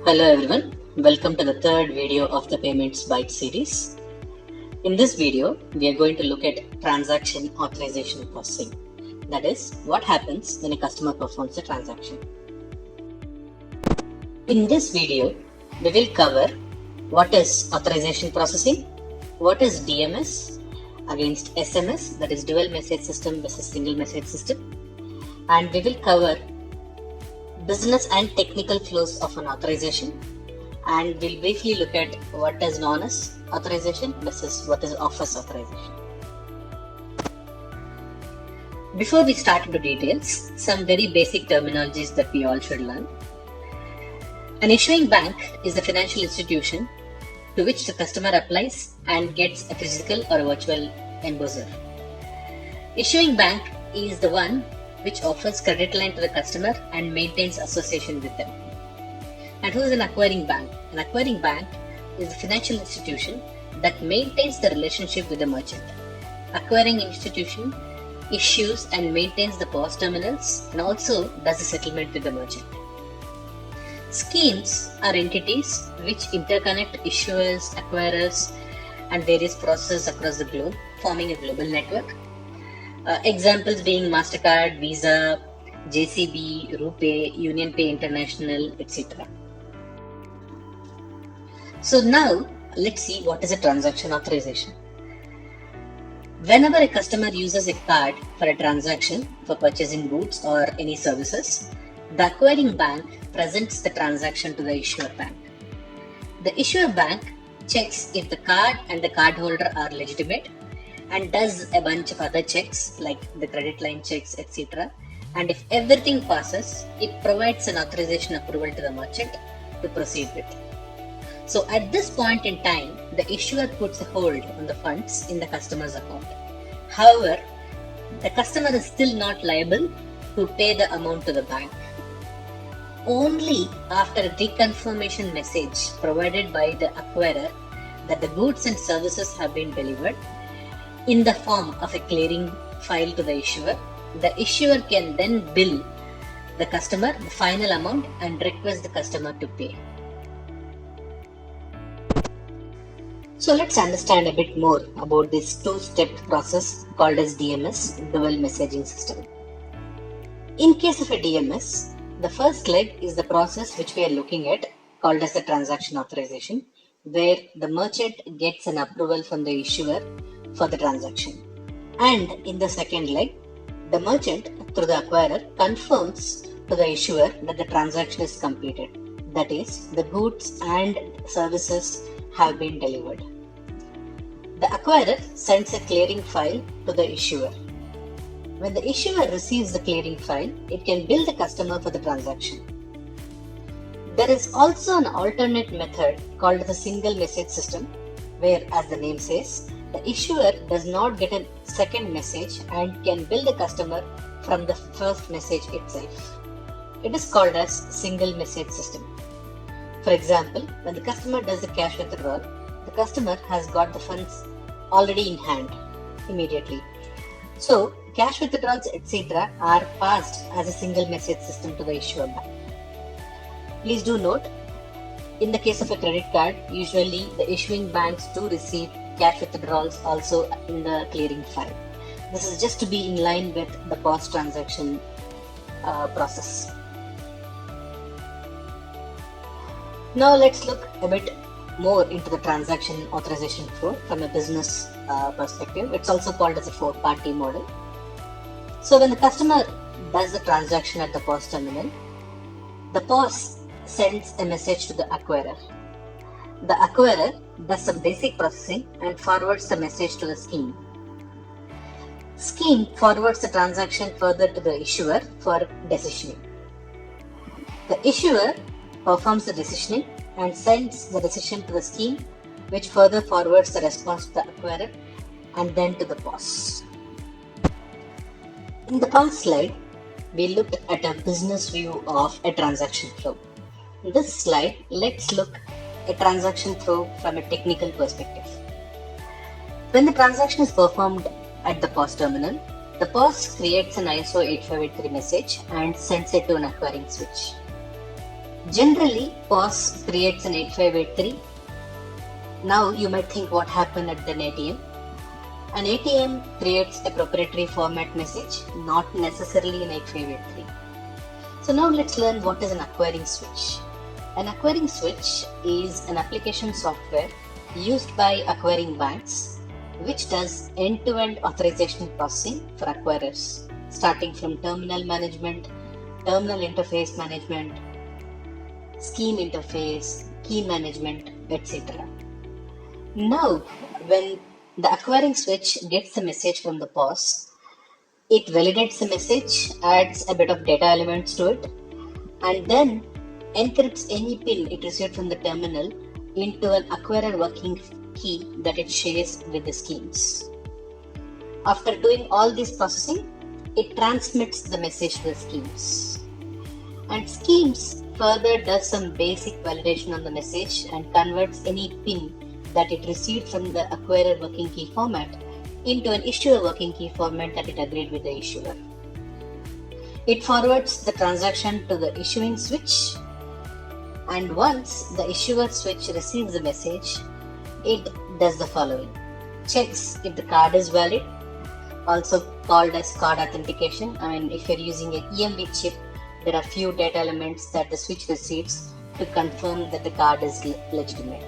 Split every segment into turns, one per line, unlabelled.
Hello everyone, welcome to the third video of the Payments Byte series. In this video, we are going to look at transaction authorization processing. That is, what happens when a customer performs a transaction. In this video, we will cover what is authorization processing, what is DMS against SMS, that is dual message system versus single message system, and we will cover business and technical flows of an authorization, and we'll briefly look at what is known as authorization versus what is offers authorization. Before we start into details, some very basic terminologies that we all should learn. An issuing bank is the financial institution to which the customer applies and gets a physical or a virtual embosser. Issuing bank is the one which offers credit line to the customer and maintains association with them. And who is an acquiring bank? An acquiring bank is the financial institution that maintains the relationship with the merchant. Acquiring institution issues and maintains the POS terminals and also does the settlement with the merchant. Schemes are entities which interconnect issuers, acquirers, and various processes across the globe, forming a global network. Examples being MasterCard, Visa, JCB, RuPay, UnionPay International, etc. So now let's see what is a transaction authorization. Whenever a customer uses a card for a transaction for purchasing goods or any services, the acquiring bank presents the transaction to the issuer bank. The issuer bank checks if the card and the cardholder are legitimate and does a bunch of other checks like the credit line checks, etc. And if everything passes, it provides an authorization approval to the merchant to proceed with. So at this point in time, the issuer puts a hold on the funds in the customer's account. However, the customer is still not liable to pay the amount to the bank. Only after a reconfirmation message provided by the acquirer that the goods and services have been delivered in the form of a clearing file to the issuer can then bill the customer the final amount and request the customer to pay. So let's understand a bit more about this two-step process called as DMS, dual messaging system. In case of a DMS, the first leg is the process which we are looking at called as the transaction authorization, where the merchant gets an approval from the issuer for the transaction. And in the second leg, the merchant through the acquirer confirms to the issuer that the transaction is completed. That is, the goods and services have been delivered. The acquirer sends a clearing file to the issuer. When the issuer receives the clearing file, it can bill the customer for the transaction. There is also an alternate method called the single message system, where, as the name says, the issuer does not get a second message and can bill the customer from the first message itself. It is called as single message system. For example, when the customer does the cash withdrawal, the customer has got the funds already in hand immediately. So, cash withdrawals, etc. are passed as a single message system to the issuer bank. Please do note, in the case of a credit card, usually the issuing banks do receive cash withdrawals also in the clearing file. This is just to be in line with the POS transaction process. Now let's look a bit more into the transaction authorization flow from a business perspective. It's also called as a four-party model. So when the customer does the transaction at the POS terminal, the POS sends a message to the acquirer. The acquirer does some basic processing and forwards the message to the scheme. Scheme forwards the transaction further to the issuer for decisioning. The issuer performs the decisioning and sends the decision to the scheme, which further forwards the response to the acquirer and then to the POS. In the past slide, we looked at a business view of a transaction flow. In this slide, let's look at a transaction flow from a technical perspective. When the transaction is performed at the POS terminal, the POS creates an ISO 8583 message and sends it to an acquiring switch. Generally, POS creates an 8583. Now you might think what happened at an ATM. An ATM creates a proprietary format message, not necessarily an 8583. So now let's learn what is an acquiring switch. An acquiring switch is an application software used by acquiring banks which does end-to-end authorization processing for acquirers, starting from terminal management, terminal interface management, scheme interface, key management, etc. Now, when the acquiring switch gets the message from the POS, it validates the message, adds a bit of data elements to it, and then encrypts any pin it received from the terminal into an acquirer working key that it shares with the schemes. After doing all this processing, it transmits the message to the schemes. And schemes further does some basic validation on the message and converts any pin that it received from the acquirer working key format into an issuer working key format that it agreed with the issuer. It forwards the transaction to the issuing switch, and once the issuer switch receives the message, it does the following. Checks if the card is valid, also called as card authentication. If you're using an EMV chip, there are few data elements that the switch receives to confirm that the card is legitimate.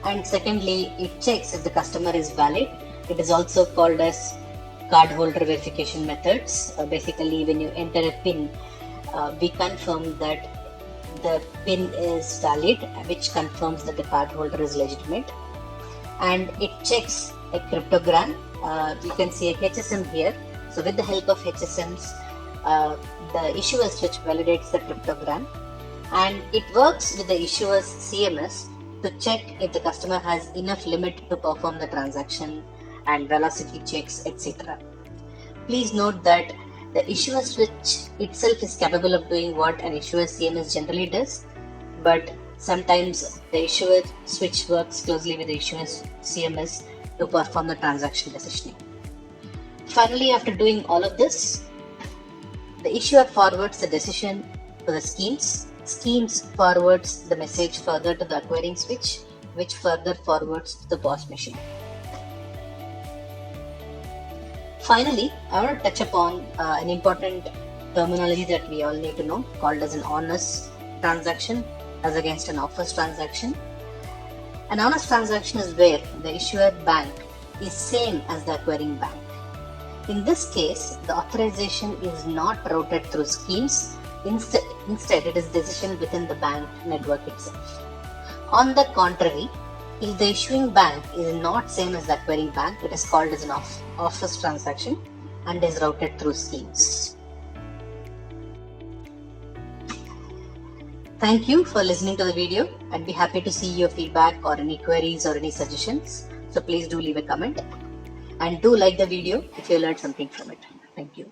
And secondly, it checks if the customer is valid. It is also called as cardholder verification methods. Basically, when you enter a PIN, we confirm that the PIN is valid, which confirms that the cardholder is legitimate. And it checks a cryptogram. You can see a HSM here. So with the help of HSMs, the issuer switch validates the cryptogram, and it works with the issuer's CMS to check if the customer has enough limit to perform the transaction and velocity checks, etc. Please note that the issuer switch itself is capable of doing what an issuer CMS generally does, but sometimes the issuer switch works closely with the issuer CMS to perform the transaction decisioning. Finally, after doing all of this, the issuer forwards the decision to the schemes. Schemes forwards the message further to the acquiring switch, which further forwards to the POS machine. Finally, I want to touch upon an important terminology that we all need to know, called as an honest transaction as against an offers transaction. An honest transaction is where the issuer bank is same as the acquiring bank. In this case, the authorization is not routed through schemes. Instead, it is decision within the bank network itself. On the contrary, if the issuing bank is not same as the acquiring bank, it is called as an offers transaction and is routed through schemes. Thank you for listening to the video. I'd be happy to see your feedback or any queries or any suggestions. So please do leave a comment and do like the video if you learned something from it. Thank you.